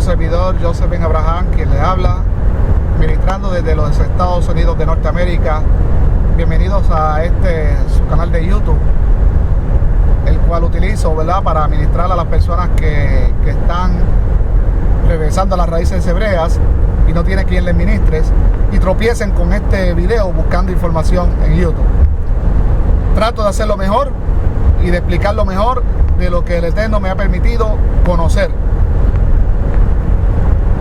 servidor Joseph Ben Abraham, quien le habla, ministrando desde los Estados Unidos de Norteamérica. Bienvenidos a su canal de YouTube, el cual utilizo, ¿verdad?, para ministrar a las personas que están regresando a las raíces hebreas y no tiene quien les ministre y tropiecen con este video buscando información en YouTube. Trato de hacerlo mejor y de explicarlo mejor de lo que el Eterno me ha permitido conocer.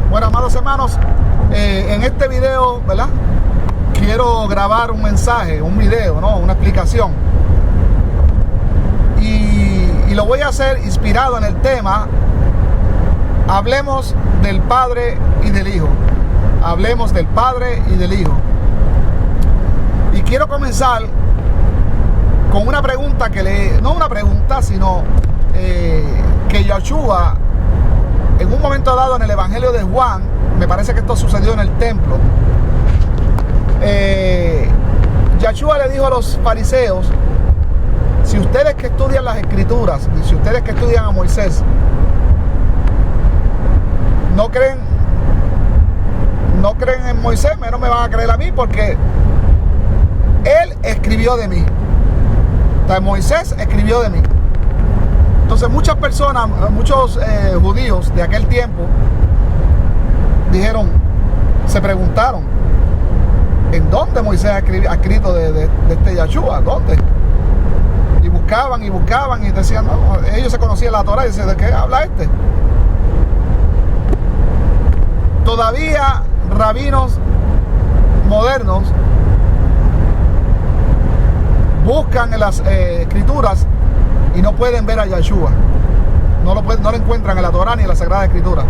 Bueno, amados hermanos, en este video, ¿verdad?, quiero grabar un mensaje, un video, ¿no?, una explicación. Y lo voy a hacer inspirado en el tema: hablemos del Padre y del Hijo. Hablemos del Padre y del Hijo. Y quiero comenzar con una pregunta no una pregunta, sino que Yeshua, en un momento dado en el Evangelio de Juan, me parece que esto sucedió en el templo, Yeshua le dijo a los fariseos: si ustedes que estudian las Escrituras, y si ustedes que estudian a Moisés, no creen en Moisés, menos me van a creer a mí, porque él escribió de mí. O sea, Moisés escribió de mí. Entonces muchas personas, muchos judíos de aquel tiempo se preguntaron: ¿en dónde Moisés ha escrito de este Yeshua? ¿Dónde? Y buscaban y decían, no, ellos se conocían la Torá y decían, ¿de qué habla este? Todavía rabinos modernos buscan en las escrituras y no pueden ver a Yeshua. No lo encuentran en la Torá ni en la Sagrada Escritura.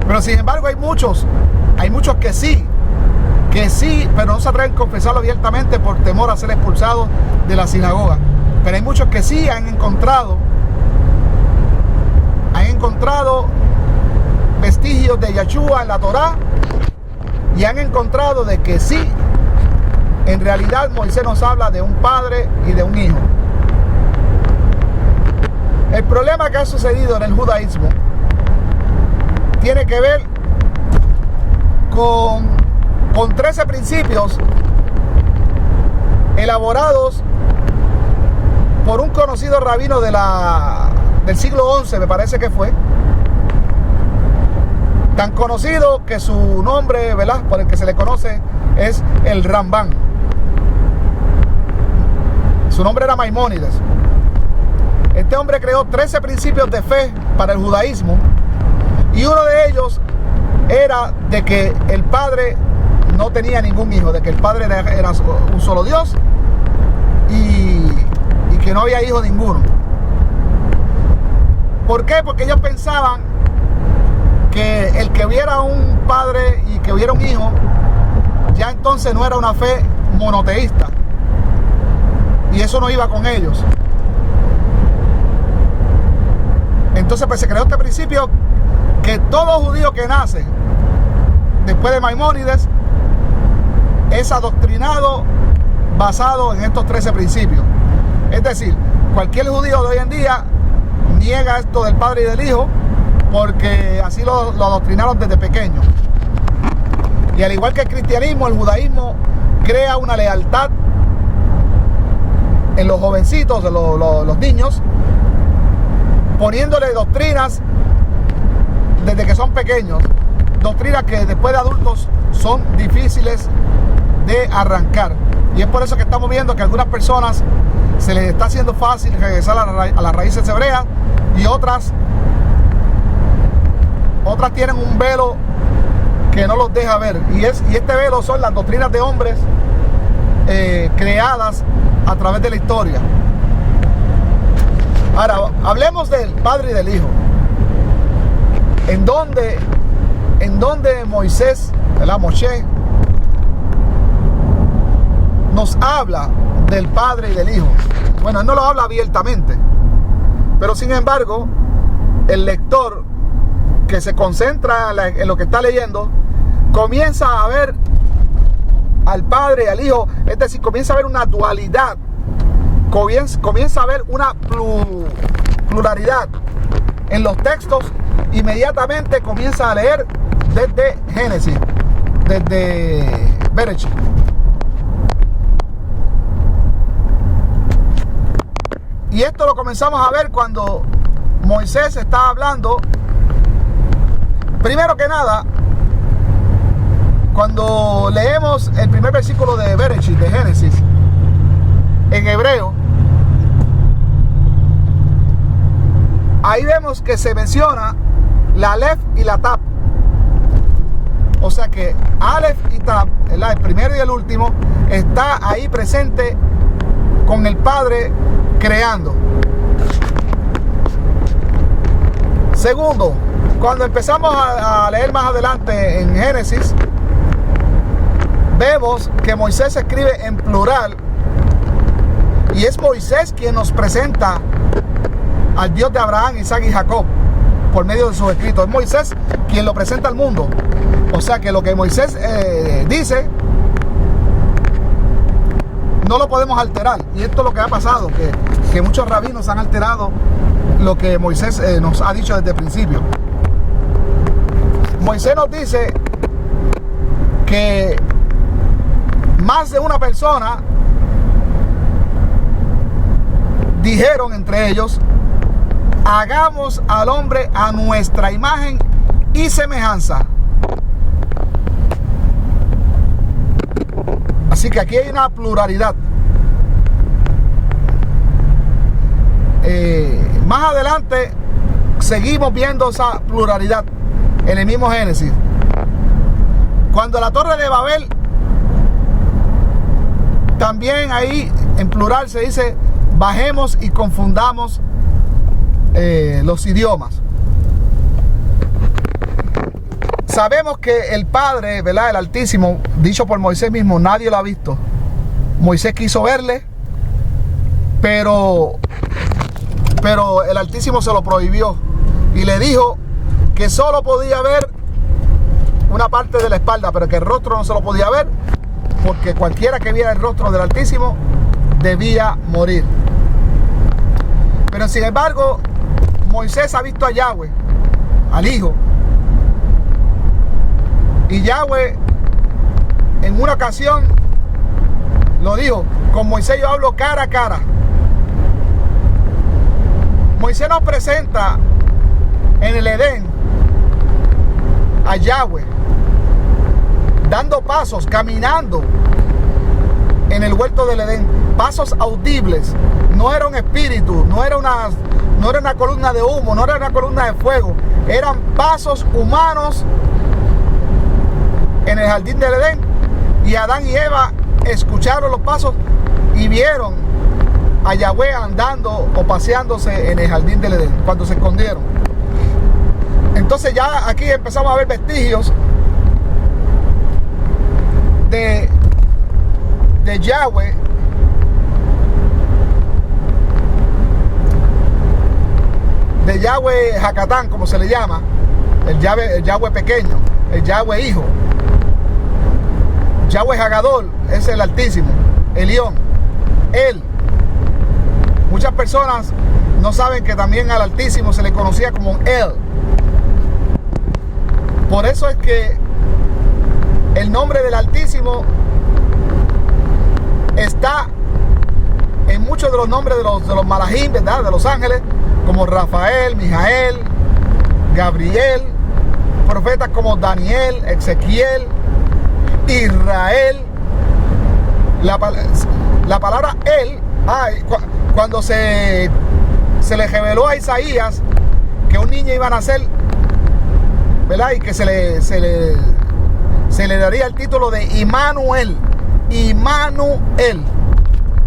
Pero sin embargo hay muchos que sí, pero no se atreven a confesarlo abiertamente por temor a ser expulsados de la sinagoga. Pero hay muchos que sí han encontrado vestigios de Yeshua en la Torá, y han encontrado de que sí, en realidad Moisés nos habla de un padre y de un hijo. El problema que ha sucedido en el judaísmo tiene que ver con 13 principios elaborados por un conocido rabino del siglo XI, me parece que fue. Tan conocido que su nombre, ¿verdad?, por el que se le conoce, es el Rambán. Su nombre era Maimónides. Este hombre creó 13 principios de fe para el judaísmo, y uno de ellos era de que el Padre no tenía ningún hijo, de que el Padre era un solo Dios y que no había hijo ninguno. ¿Por qué? Porque ellos pensaban que el que hubiera un padre y que hubiera un hijo, ya entonces no era una fe monoteísta, y eso no iba con ellos. Entonces pues se creó este principio que todo judío que nace después de Maimónides es adoctrinado basado en estos 13 principios. Es decir, cualquier judío de hoy en día niega esto del Padre y del Hijo, porque así lo adoctrinaron desde pequeño. Y al igual que el cristianismo, el judaísmo crea una lealtad en los jovencitos, en los niños, poniéndole doctrinas desde que son pequeños, doctrinas que después de adultos son difíciles de arrancar. Y es por eso que estamos viendo que a algunas personas se les está haciendo fácil regresar a las raíces hebreas, y otras tienen un velo que no los deja ver, y este velo son las doctrinas de hombres creadas a través de la historia. Ahora, hablemos del Padre y del Hijo. En donde Moisés, ¿verdad?, Moshe, nos habla del Padre y del Hijo. Bueno, él no lo habla abiertamente, pero sin embargo, el lector que se concentra en lo que está leyendo comienza a ver al Padre y al Hijo, es decir, comienza a ver una dualidad, comienza a ver una pluralidad en los textos inmediatamente comienza a leer desde Génesis, desde Bereshit. Y esto lo comenzamos a ver cuando Moisés estaba hablando. Primero que nada, cuando leemos el primer versículo de Bereshit, de Génesis, en hebreo, ahí vemos que se menciona la Aleph y la Tap. O sea que Aleph y Tap, el primero y el último, está ahí presente con el Padre creando. Segundo, cuando empezamos a leer más adelante en Génesis, vemos que Moisés escribe en plural, y es Moisés quien nos presenta al Dios de Abraham, Isaac y Jacob por medio de sus escritos. Es Moisés quien lo presenta al mundo. O sea que lo que Moisés dice no lo podemos alterar. Y esto es lo que ha pasado, que muchos rabinos han alterado lo que Moisés nos ha dicho desde el principio. Moisés nos dice que más de una persona dijeron entre ellos: hagamos al hombre a nuestra imagen y semejanza. Así que aquí hay una pluralidad. Más adelante seguimos viendo esa pluralidad en el mismo Génesis. Cuando la Torre de Babel, también ahí en plural se dice: bajemos y confundamos los idiomas. Sabemos que el Padre, ¿verdad?, el Altísimo, dicho por Moisés mismo, nadie lo ha visto. Moisés quiso verle, pero el Altísimo se lo prohibió y le dijo que solo podía ver una parte de la espalda, pero que el rostro no se lo podía ver, porque cualquiera que viera el rostro del Altísimo debía morir. Pero sin embargo, Moisés ha visto a Yahweh, al Hijo. Y Yahweh en una ocasión lo dijo: con Moisés yo hablo cara a cara. Moisés nos presenta en el Edén a Yahweh dando pasos, caminando en el huerto del Edén, pasos audibles. No era un espíritu, no era una columna de humo, no era una columna de fuego, eran pasos humanos en el jardín del Edén. Y Adán y Eva escucharon los pasos y vieron a Yahweh andando o paseándose en el jardín del Edén cuando se escondieron. Entonces ya aquí empezamos a ver vestigios de Yahweh de Yahweh Hakatán, como se le llama, el Yahweh pequeño, el Yahweh hijo. Yahweh Hagadol es el Altísimo, Elión, Él. Muchas personas no saben que también al Altísimo se le conocía como Él. Por eso es que el nombre del Altísimo está en muchos de los nombres de los malajim, ¿verdad?, de los ángeles, como Rafael, Mijael, Gabriel, profetas como Daniel, Ezequiel, Israel. La palabra él, cuando se le reveló a Isaías que un niño iba a nacer, ¿verdad?, y que se le daría el título de Immanuel. Immanuel,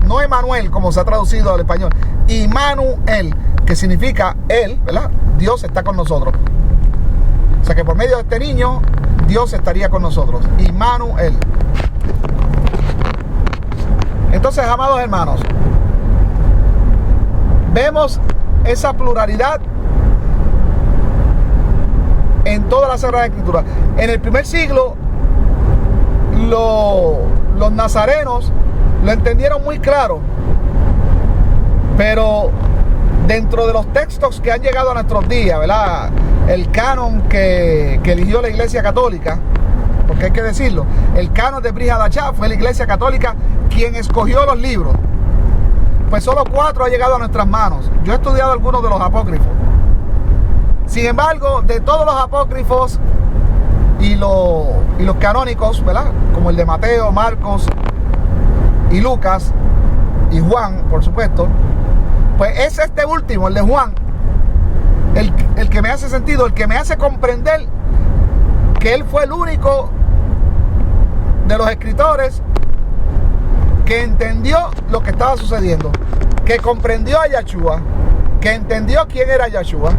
no Emanuel como se ha traducido al español. Immanuel, que significa él, ¿verdad? Dios está con nosotros. O sea que por medio de este niño Dios estaría con nosotros. Immanuel. Entonces, amados hermanos, vemos esa pluralidad en toda la Sagrada Escritura. En el primer siglo, los nazarenos lo entendieron muy claro, pero dentro de los textos que han llegado a nuestros días, ¿verdad? El canon que eligió la Iglesia Católica, porque hay que decirlo, el canon de Brit Hadashah fue la Iglesia Católica quien escogió los libros. Pues solo 4 ha llegado a nuestras manos. Yo he estudiado algunos de los apócrifos. Sin embargo, de todos los apócrifos y los canónicos, ¿verdad? Como el de Mateo, Marcos y Lucas y Juan, por supuesto, pues es este último, el de Juan, el que me hace sentido, el que me hace comprender que él fue el único de los escritores que entendió lo que estaba sucediendo, que comprendió a Yeshua, que entendió quién era Yeshua.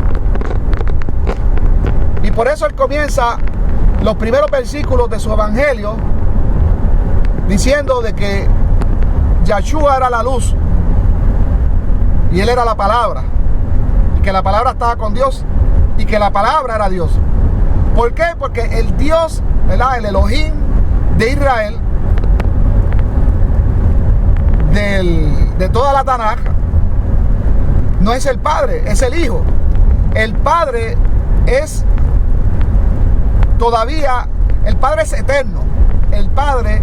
Y por eso él comienza los primeros versículos de su evangelio diciendo de que Yeshua era la luz y él era la palabra, y que la palabra estaba con Dios y que la palabra era Dios. ¿Por qué? Porque el Dios, ¿verdad? El Elohim de Israel, de toda la Tanaj, no es el Padre, es el Hijo. El Padre es todavía, el Padre es eterno, el Padre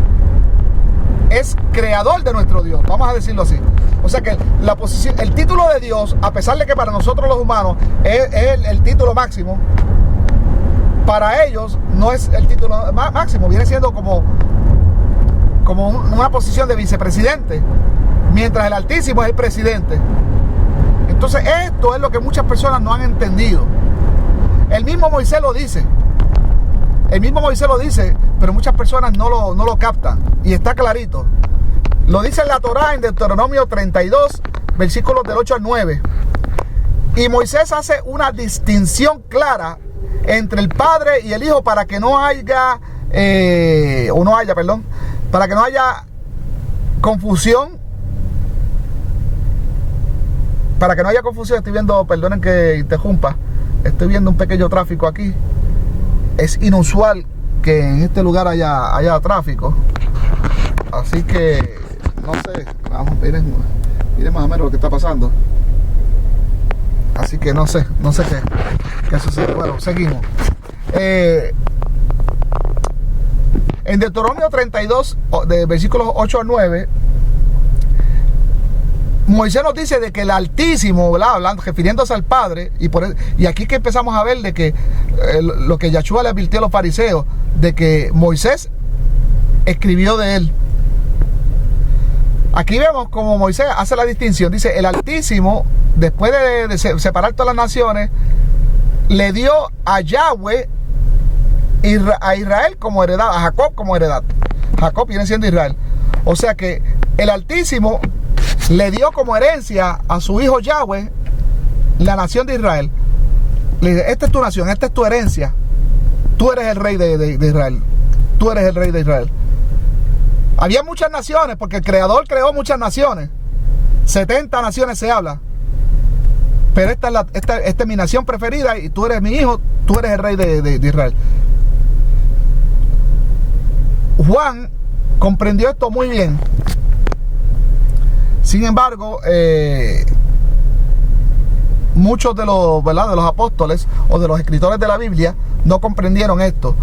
es creador de nuestro Dios, vamos a decirlo así. O sea que la posición, el título de Dios, a pesar de que para nosotros los humanos es el título máximo, para ellos no es el título máximo, viene siendo como una posición de vicepresidente, mientras el Altísimo es el presidente. Entonces esto es lo que muchas personas no han entendido. El mismo Moisés lo dice. Pero muchas personas no lo captan. Y está clarito. Lo dice en la Torá en Deuteronomio 32, versículos del 8 al 9. Y Moisés hace una distinción clara entre el Padre y el Hijo para que no haya confusión. Para que no haya confusión, estoy viendo, perdonen que interrumpa, estoy viendo un pequeño tráfico aquí. Es inusual que en este lugar haya tráfico. Así que, no sé, vamos, miren más o menos lo que está pasando. Así que no sé qué sucede. Bueno, seguimos. En Deuteronomio 32, de versículos 8 al 9, Moisés nos dice de que el Altísimo, ¿verdad? Hablando, refiriéndose al Padre, y aquí que empezamos a ver de que lo que Yeshua le advirtió a los fariseos, de que Moisés escribió de él. Aquí vemos como Moisés hace la distinción, dice, el Altísimo, después de separar todas las naciones, le dio a Yahweh, a Israel como heredad, a Jacob como heredad. Jacob viene siendo Israel. O sea que el Altísimo le dio como herencia a su hijo Yahweh la nación de Israel. Le dice, esta es tu nación, esta es tu herencia. Tú eres el rey de Israel. Tú eres el rey de Israel. Había muchas naciones, porque el Creador creó muchas naciones. 70 naciones se habla. Pero esta es mi nación preferida y tú eres mi hijo, tú eres el rey de Israel. Juan comprendió esto muy bien. Sin embargo, muchos de los apóstoles o de los escritores de la Biblia no comprendieron esto.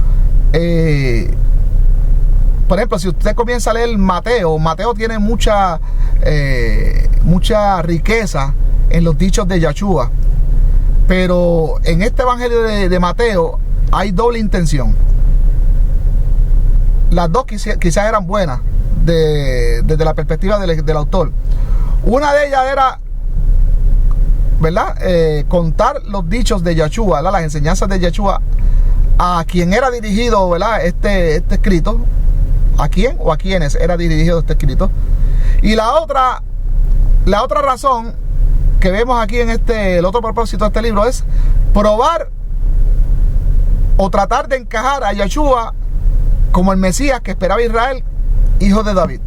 Por ejemplo, si usted comienza a leer Mateo tiene mucha riqueza en los dichos de Yeshua. Pero en este evangelio de Mateo hay doble intención. Las dos quizás eran buenas desde la perspectiva del autor. Una de ellas era, ¿verdad? Contar los dichos de Yeshua, ¿verdad? Las enseñanzas de Yeshua a quien era dirigido, ¿verdad? Este escrito. ¿A quién o a quiénes era dirigido este escrito? Y la otra razón que vemos aquí en el otro propósito de este libro es probar o tratar de encajar a Yeshua como el Mesías que esperaba Israel, hijo de David.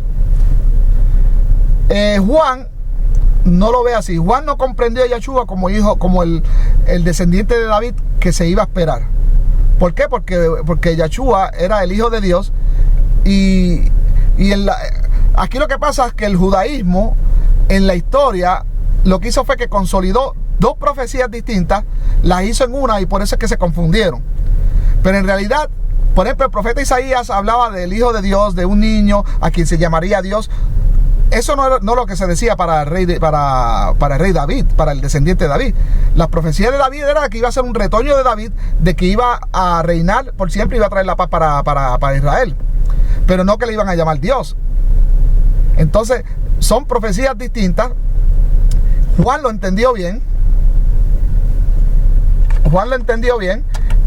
Juan no lo ve así. Juan no comprendió a Yeshua como hijo, como el descendiente de David que se iba a esperar. ¿Por qué? Porque Yeshua era el hijo de Dios. Y aquí lo que pasa es que el judaísmo en la historia lo que hizo fue que consolidó dos profecías distintas, las hizo en una y por eso es que se confundieron. Pero en realidad, por ejemplo, el profeta Isaías hablaba del Hijo de Dios, de un niño a quien se llamaría Dios. Eso no es lo que se decía para el rey David, para el descendiente de David. Las profecías de David era que iba a ser un retoño de David, de que iba a reinar por siempre y iba a traer la paz para Israel. Pero no que le iban a llamar Dios. Entonces, son profecías distintas. Juan lo entendió bien.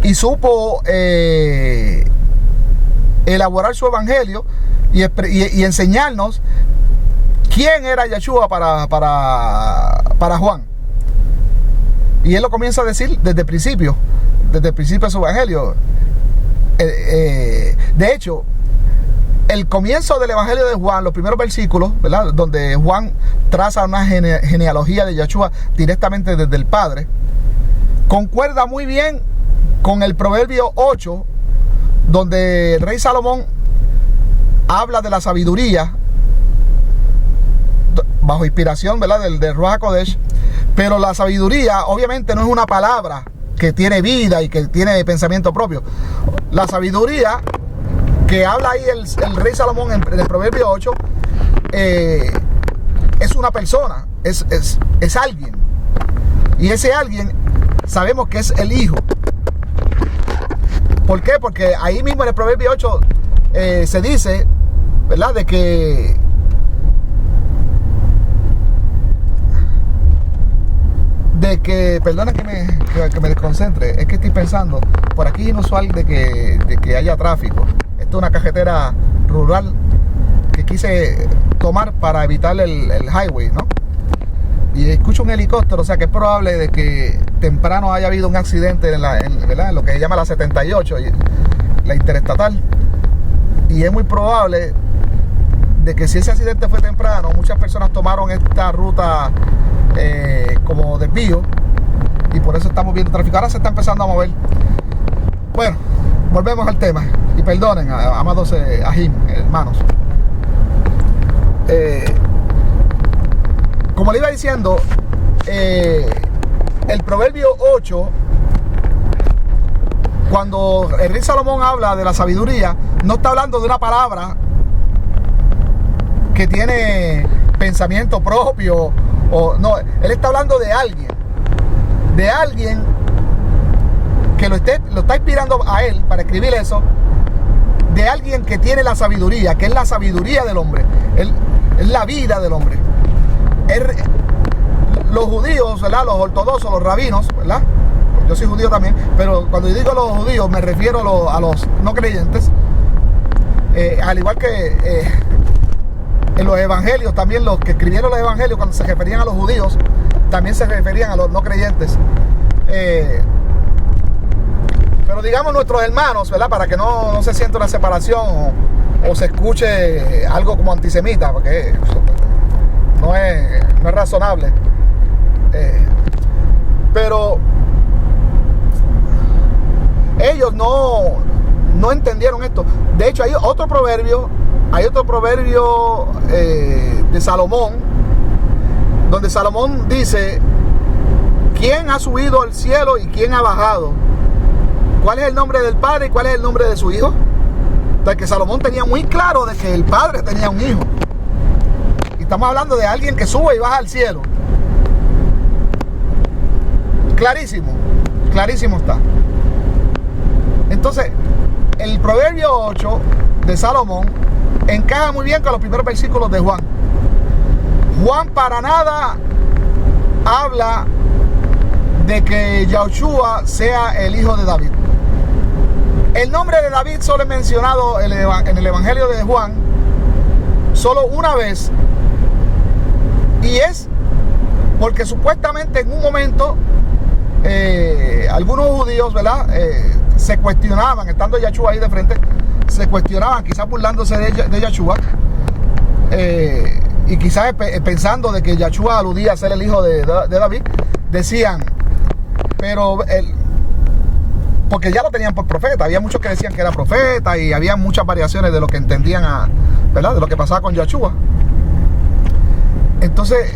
Y supo elaborar su evangelio y enseñarnos quién era Yeshua para Juan. Y él lo comienza a decir desde el principio de su evangelio. De hecho, el comienzo del evangelio de Juan, los primeros versículos, ¿verdad?, donde Juan traza una genealogía de Yeshua directamente desde el Padre, concuerda muy bien con el Proverbio 8, donde el rey Salomón habla de la sabiduría bajo inspiración, ¿verdad?, del Ruach HaKodesh. Pero la sabiduría obviamente no es una palabra que tiene vida y que tiene pensamiento propio. La sabiduría que habla ahí el rey Salomón en el Proverbio 8 es una persona, es alguien. Y ese alguien sabemos que es el Hijo. ¿Por qué? Porque ahí mismo en el Proverbio 8 se dice, ¿verdad?, de que perdona que me desconcentre, es que estoy pensando, por aquí es inusual de que haya tráfico. Esto es una carretera rural que quise tomar para evitar el highway, ¿no? Y escucho un helicóptero, o sea que es probable de que temprano haya habido un accidente en lo que se llama la 78, la interestatal. Y es muy probable de que si ese accidente fue temprano, muchas personas tomaron esta ruta como desvío y por eso estamos viendo tráfico. Ahora se está empezando a mover. Bueno, volvemos al tema y perdonen, amados ajim, hermanos. Como le iba diciendo, el Proverbio 8, cuando el rey Salomón habla de la sabiduría, no está hablando de una palabra que tiene pensamiento propio, o no, él está hablando de alguien que lo está inspirando a él para escribir eso, de alguien que tiene la sabiduría, que es la sabiduría del hombre, es la vida del hombre. Los judíos, ¿verdad?, los ortodoxos, los rabinos, ¿verdad?, yo soy judío también, pero cuando yo digo los judíos me refiero a los no creyentes, al igual que en los evangelios, también los que escribieron los evangelios cuando se referían a los judíos, también se referían a los no creyentes. Pero digamos nuestros hermanos, ¿verdad?, para que no se sienta una separación o se escuche algo como antisemita, porque no es razonable. Pero ellos no entendieron esto. De hecho, hay otro proverbio de Salomón, donde Salomón dice: ¿quién ha subido al cielo y quién ha bajado? ¿Cuál es el nombre del Padre y cuál es el nombre de su Hijo? Entonces, que Salomón tenía muy claro de que el Padre tenía un Hijo. Y estamos hablando de alguien que sube y baja al cielo. Clarísimo está. Entonces, el Proverbio 8 de Salomón encaja muy bien con los primeros versículos de Juan. Juan para nada habla de que Yeshua sea el hijo de David. El nombre de David solo es mencionado en el Evangelio de Juan solo una vez, y es porque supuestamente en un momento algunos judíos, ¿verdad?, se cuestionaban, estando Yeshua ahí de frente, se cuestionaban, quizás burlándose de Yeshua, y quizás pensando de que Yeshua aludía a ser el hijo de David. Decían, pero porque ya lo tenían por profeta, había muchos que decían que era profeta y había muchas variaciones de lo que entendían, ¿verdad?, de lo que pasaba con Yeshua. Entonces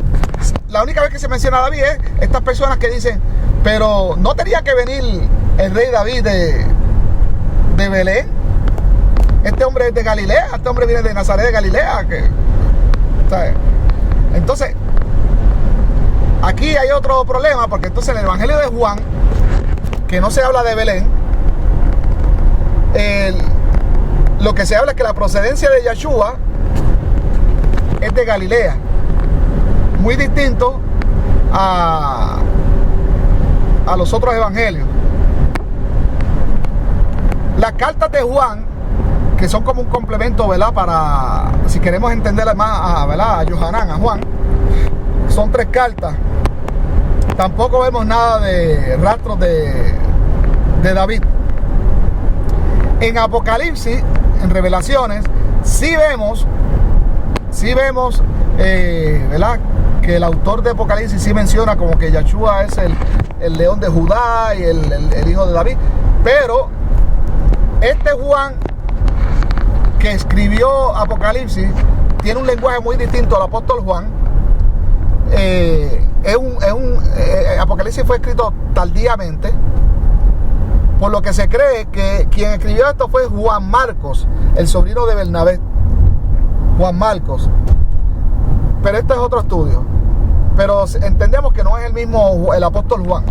la única vez que se menciona a David es estas personas que dicen, pero no tenía que venir el rey David de Belén. Este hombre es de Galilea, este hombre viene de Nazaret de Galilea. ¿Sabes? Entonces, aquí hay otro problema, porque entonces en el Evangelio de Juan, que no se habla de Belén, lo que se habla es que la procedencia de Yeshua es de Galilea, muy distinto a los otros evangelios. Las cartas de Juan, que son como un complemento, ¿verdad? Para, si queremos entender más, ¿verdad? A Yohanan, a Juan, son 3 cartas. Tampoco vemos nada de rastros de David. En Apocalipsis, en Revelaciones, sí vemos, ¿verdad? Que el autor de Apocalipsis sí menciona como que Yeshua es el león de Judá y el hijo de David. Pero este Juan que escribió Apocalipsis tiene un lenguaje muy distinto al apóstol Juan. Apocalipsis fue escrito tardíamente, por lo que se cree que quien escribió esto fue Juan Marcos, el sobrino de Bernabé, Juan Marcos. Pero este es otro estudio. Pero entendemos que no es el mismo, el apóstol Juan.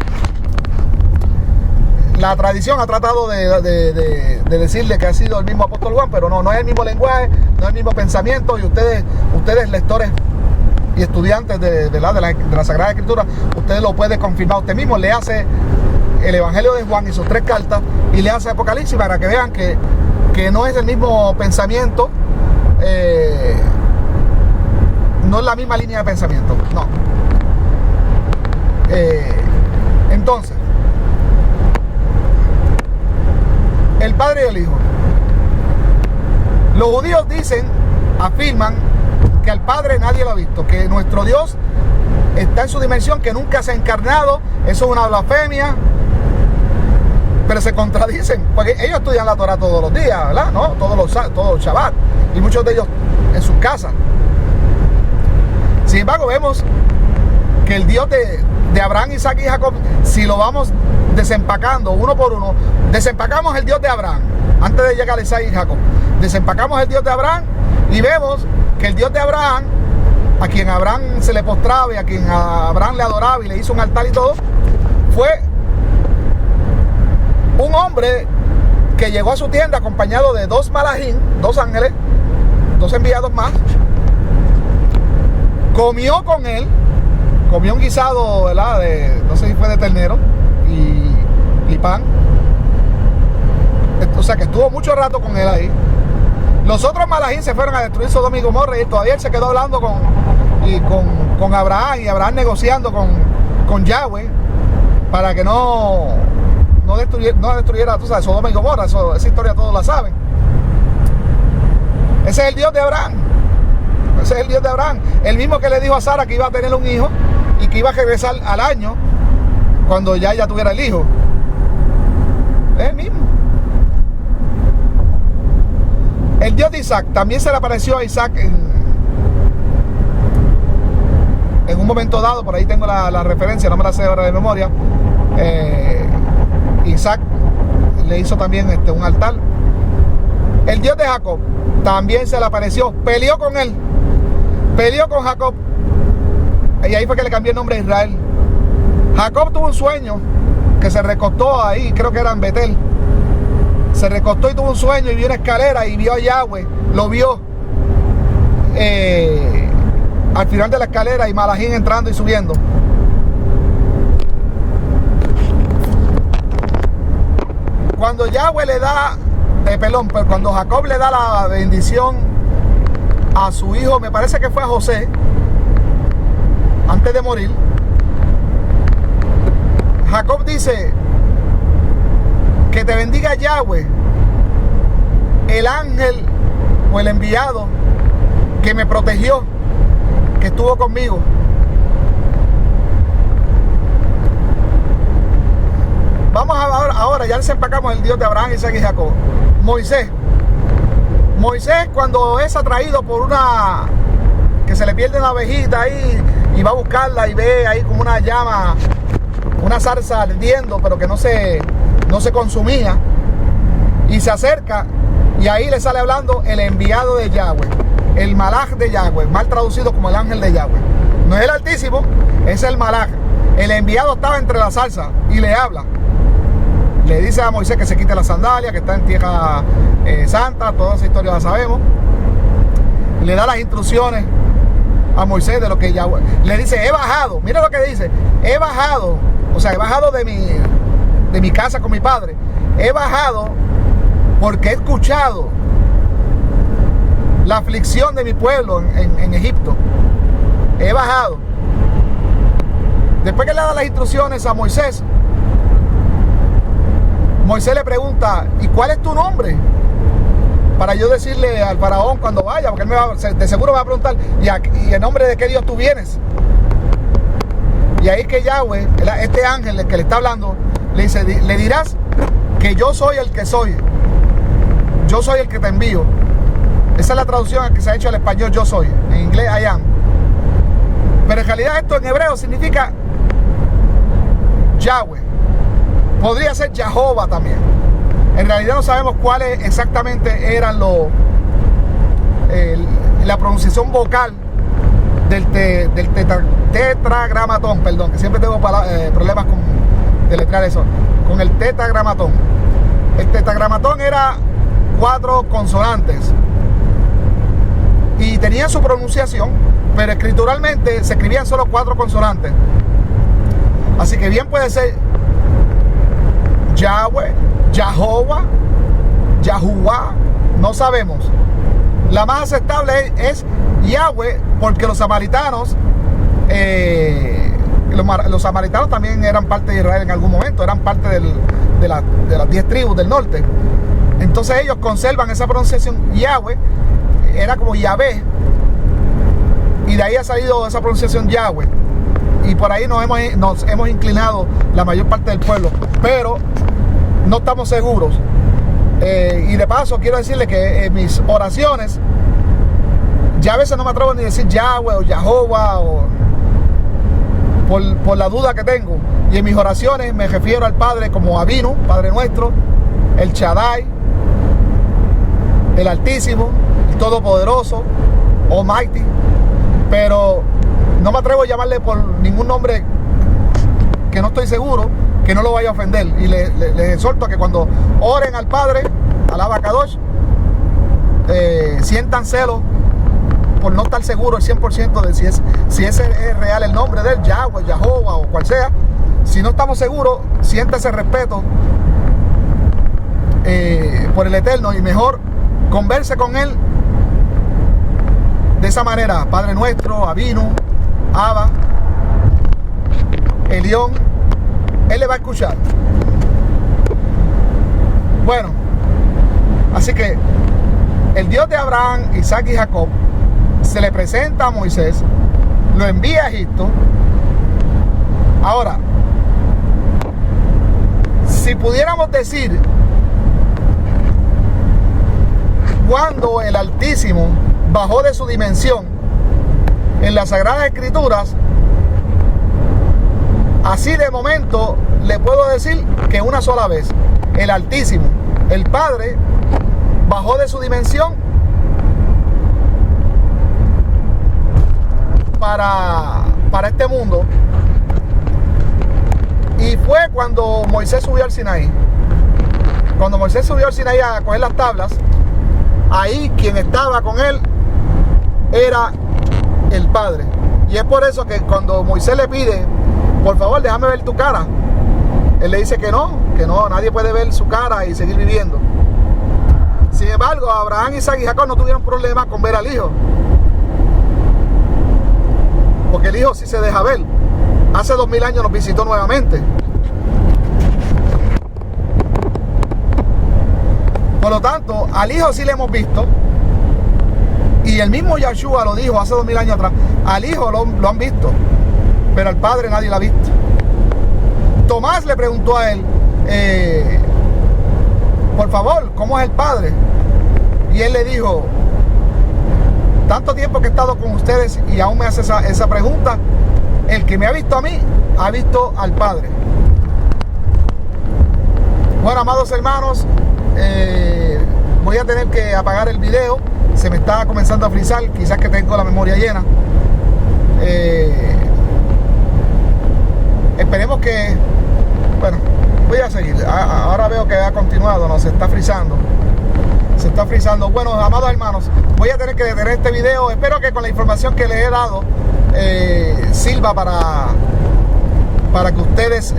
La tradición ha tratado de decirle que ha sido el mismo apóstol Juan, pero no es el mismo lenguaje, no es el mismo pensamiento. Y ustedes lectores y estudiantes de la Sagrada Escritura, ustedes lo pueden confirmar usted mismo. Le hace el Evangelio de Juan y sus 3 cartas, y le hace Apocalipsis, para que vean que no es el mismo pensamiento, no es la misma línea de pensamiento, no. Entonces, el Padre y el Hijo. Los judíos afirman que al Padre nadie lo ha visto, que nuestro Dios está en su dimensión, que nunca se ha encarnado. Eso es una blasfemia. Pero se contradicen, porque ellos estudian la Torah todos los días, ¿verdad? ¿No? Todos los Shabbat, y muchos de ellos en sus casas. Sin embargo, vemos que el Dios de Abraham, Isaac y Jacob, si lo vamos desempacando uno por uno, desempacamos el Dios de Abraham antes de llegar a Isaac y Jacob. Desempacamos el Dios de Abraham y vemos que el Dios de Abraham, a quien Abraham se le postraba y a quien Abraham le adoraba y le hizo un altar y todo, fue un hombre que llegó a su tienda acompañado de 2 malajim, 2 ángeles, 2 enviados más. Comió con él, comió un guisado, ¿verdad? No sé si fue de ternero y pan. O sea que estuvo mucho rato con él ahí. Los otros malajim se fueron a destruir Sodoma y Gomorra, y todavía él se quedó hablando con Abraham, y Abraham negociando con Yahweh para que no destruyera, tú sabes, Sodoma y Gomorra. Esa historia todos la saben. Ese es el Dios de Abraham. Ese es el Dios de Abraham. El mismo que le dijo a Sara que iba a tener un hijo y que iba a regresar al año cuando ya ella tuviera el hijo. Es el mismo. El Dios de Isaac también se le apareció a Isaac en un momento dado. Por ahí tengo la referencia, no me la sé ahora de memoria. Isaac le hizo también un altar. El Dios de Jacob también se le apareció, peleó con él, peleó con Jacob, y ahí fue que le cambió el nombre a Israel. Jacob tuvo un sueño que se recostó ahí, creo que era en Betel. Se recostó y tuvo un sueño y vio una escalera y vio a Yahweh, lo vio al final de la escalera, y malajim entrando y subiendo. Cuando Yahweh le da, cuando Jacob le da la bendición a su hijo, me parece que fue a José, antes de morir, Jacob dice: que te bendiga Yahweh, el ángel o el enviado que me protegió, que estuvo conmigo. Vamos ahora, ya desempacamos el Dios de Abraham, Isaac y Jacob. Moisés, cuando es atraído por que se le pierde una ovejita ahí, y va a buscarla y ve ahí como una llama, una zarza ardiendo, pero que no se consumía, y se acerca y ahí le sale hablando el enviado de Yahweh, el malaj de Yahweh, mal traducido como el ángel de Yahweh. No es el Altísimo, es el malaj. El enviado estaba entre la zarza y le habla. Le dice a Moisés que se quite la sandalia, que está en tierra santa, toda esa historia la sabemos. Le da las instrucciones a Moisés de lo que Yahweh. Le dice, he bajado, mira lo que dice, he bajado, o sea, he bajado de mi casa con mi padre. He bajado porque he escuchado la aflicción de mi pueblo en Egipto. He bajado. Después que le da las instrucciones a Moisés, Moisés le pregunta, ¿y cuál es tu nombre? Para yo decirle al faraón cuando vaya, porque él de seguro me va a preguntar, ¿y en nombre de qué Dios tú vienes? Y ahí que Yahweh, este ángel que le está hablando, le dice, le dirás que yo soy el que soy. Yo soy el que te envío. Esa es la traducción que se ha hecho al español, yo soy. En inglés, I am. Pero en realidad esto en hebreo significa Yahweh. Podría ser Jehová también. En realidad no sabemos cuáles exactamente eran la pronunciación vocal del tetragramatón, perdón, que siempre tengo problemas con deletrear eso, con el tetragramatón. El tetragramatón era 4 consonantes y tenía su pronunciación, pero escrituralmente se escribían solo 4 consonantes. Así que bien puede ser Yahweh, Jehová, Yahuwah, no sabemos. La más aceptable es Yahweh, porque los samaritanos también eran parte de Israel en algún momento, eran parte de las 10 tribus del norte. Entonces ellos conservan esa pronunciación. Yahweh era como Yahvé, y de ahí ha salido esa pronunciación Yahweh, y por ahí nos hemos inclinado la mayor parte del pueblo, pero no estamos seguros. Y de paso quiero decirle que en mis oraciones ya a veces no me atrevo ni a decir Yahweh o Jehová, o por la duda que tengo. Y en mis oraciones me refiero al Padre como Avinu, Padre Nuestro, el Shaddai, el Altísimo, el Todopoderoso, Almighty. Pero no me atrevo a llamarle por ningún nombre que no estoy seguro, que no lo vaya a ofender. Y les exhorto a que cuando oren al Padre, al Abacadosh, sientan celo por no estar seguro el 100% de si ese es real el nombre de él, Yahweh, Jehová o cual sea. Si no estamos seguros, sienta ese respeto por el Eterno, y mejor converse con él de esa manera: Padre Nuestro, Avinu, Abba, Elión. Él le va a escuchar. Bueno, así que el Dios de Abraham, Isaac y Jacob se le presenta a Moisés, lo envía a Egipto. Ahora, si pudiéramos decir cuando el Altísimo bajó de su dimensión en las Sagradas Escrituras, así de momento le puedo decir que una sola vez el Altísimo, el Padre, bajó de su dimensión para este mundo, y fue cuando Moisés subió al Sinaí. Cuando Moisés subió al Sinaí a coger las tablas, ahí quien estaba con él era el Padre. Y es por eso que cuando Moisés le pide, por favor, déjame ver tu cara, él le dice que no, nadie puede ver su cara y seguir viviendo. Sin embargo, Abraham, Isaac y Jacob no tuvieron problema con ver al Hijo, porque el Hijo sí se deja ver. Hace 2000 años nos visitó nuevamente. Por lo tanto, al Hijo sí le hemos visto, y el mismo Yahshua lo dijo hace 2000 años atrás: al Hijo lo han visto, pero al Padre nadie lo ha visto. Tomás le preguntó a él, por favor, ¿cómo es el Padre? Y él le dijo, tanto tiempo que he estado con ustedes y aún me hace esa pregunta, el que me ha visto a mí, ha visto al Padre. Bueno, amados hermanos, voy a tener que apagar el video. Se me está comenzando a frizar, quizás que tengo la memoria llena. Esperemos que... Bueno, voy a seguir. Ahora veo que ha continuado, no, se está frizando. Se está frizando. Bueno, amados hermanos, voy a tener que detener este video. Espero que con la información que les he dado sirva para que ustedes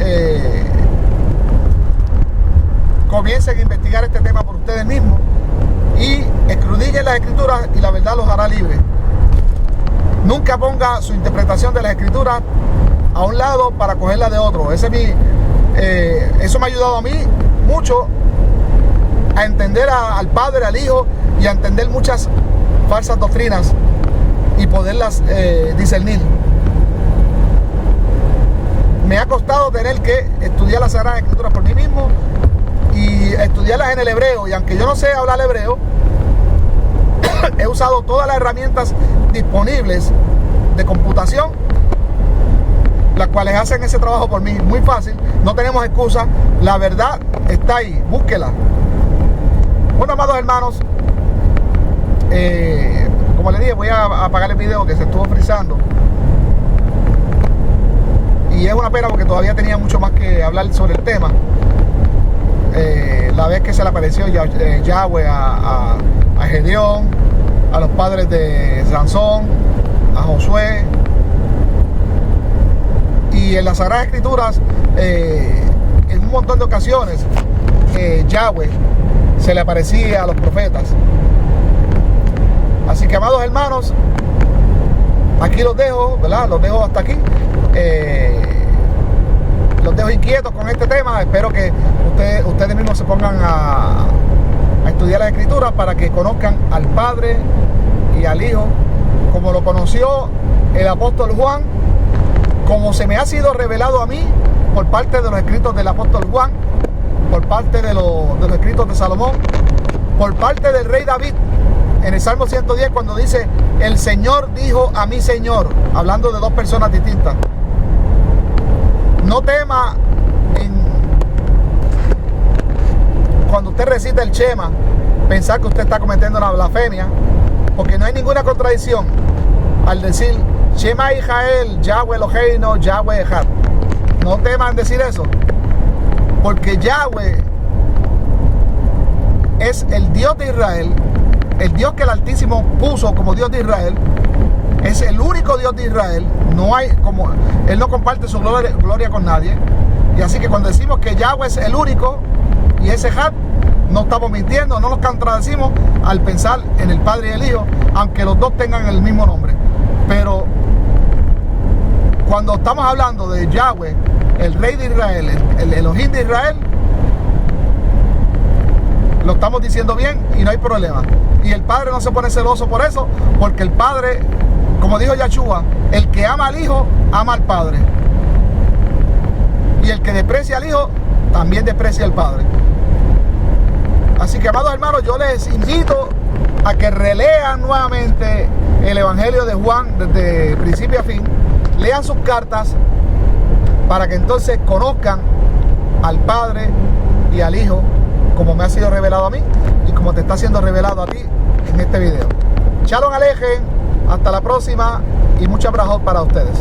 comiencen a investigar este tema por ustedes mismos y escudriñen las escrituras y la verdad los hará libres. Nunca ponga su interpretación de las escrituras a un lado para cogerla de otro. Eso me ha ayudado a mí mucho a entender al Padre, al Hijo, y a entender muchas falsas doctrinas y poderlas discernir. Me ha costado tener que estudiar las Sagradas Escrituras por mí mismo y estudiarlas en el hebreo, y aunque yo no sé hablar hebreo, he usado todas las herramientas disponibles de computación, las cuales hacen ese trabajo por mí muy fácil. No tenemos excusa, la verdad está ahí, búsquela. Bueno, amados hermanos, como les dije, voy a apagar el video que se estuvo frizando. Y es una pena porque todavía tenía mucho más que hablar sobre el tema. La vez que se le apareció Yahweh a Gedeón, a los padres de Sansón, a Josué. Y en las Sagradas Escrituras, en un montón de ocasiones, Yahweh se le aparecía a los profetas. Así que, amados hermanos, aquí los dejo, ¿verdad? Los dejo hasta aquí. Los dejo inquietos con este tema. Espero que ustedes mismos se pongan a estudiar las escrituras para que conozcan al Padre y al Hijo como lo conoció el apóstol Juan, como se me ha sido revelado a mí por parte de los escritos del apóstol Juan, por parte de los escritos de Salomón, por parte del rey David en el Salmo 110, cuando dice: el Señor dijo a mi Señor, hablando de dos personas distintas. No tema cuando usted recita el Shema pensar que usted está cometiendo una blasfemia, porque no hay ninguna contradicción al decir Shema Israel, Yahweh Eloheinu, Yahweh Echad. No teman decir eso, porque Yahweh es el Dios de Israel, el Dios que el Altísimo puso como Dios de Israel. Es el único Dios de Israel. No hay, como Él no comparte su gloria con nadie. Y así que cuando decimos que Yahweh es el único y es Echad, no estamos mintiendo, no nos contradecimos al pensar en el Padre y el Hijo, aunque los dos tengan el mismo nombre. Pero cuando estamos hablando de Yahweh, el Rey de Israel, el Elohim de Israel, lo estamos diciendo bien y no hay problema. Y el Padre no se pone celoso por eso, porque el Padre, como dijo Yahshua, el que ama al Hijo, ama al Padre. Y el que desprecia al Hijo, también desprecia al Padre. Así que, amados hermanos, yo les invito a que relean nuevamente el Evangelio de Juan desde principio a fin. Lean sus cartas para que entonces conozcan al Padre y al Hijo, como me ha sido revelado a mí y como te está siendo revelado a ti en este video. Shalom Alejem, hasta la próxima y mucha brajot para ustedes.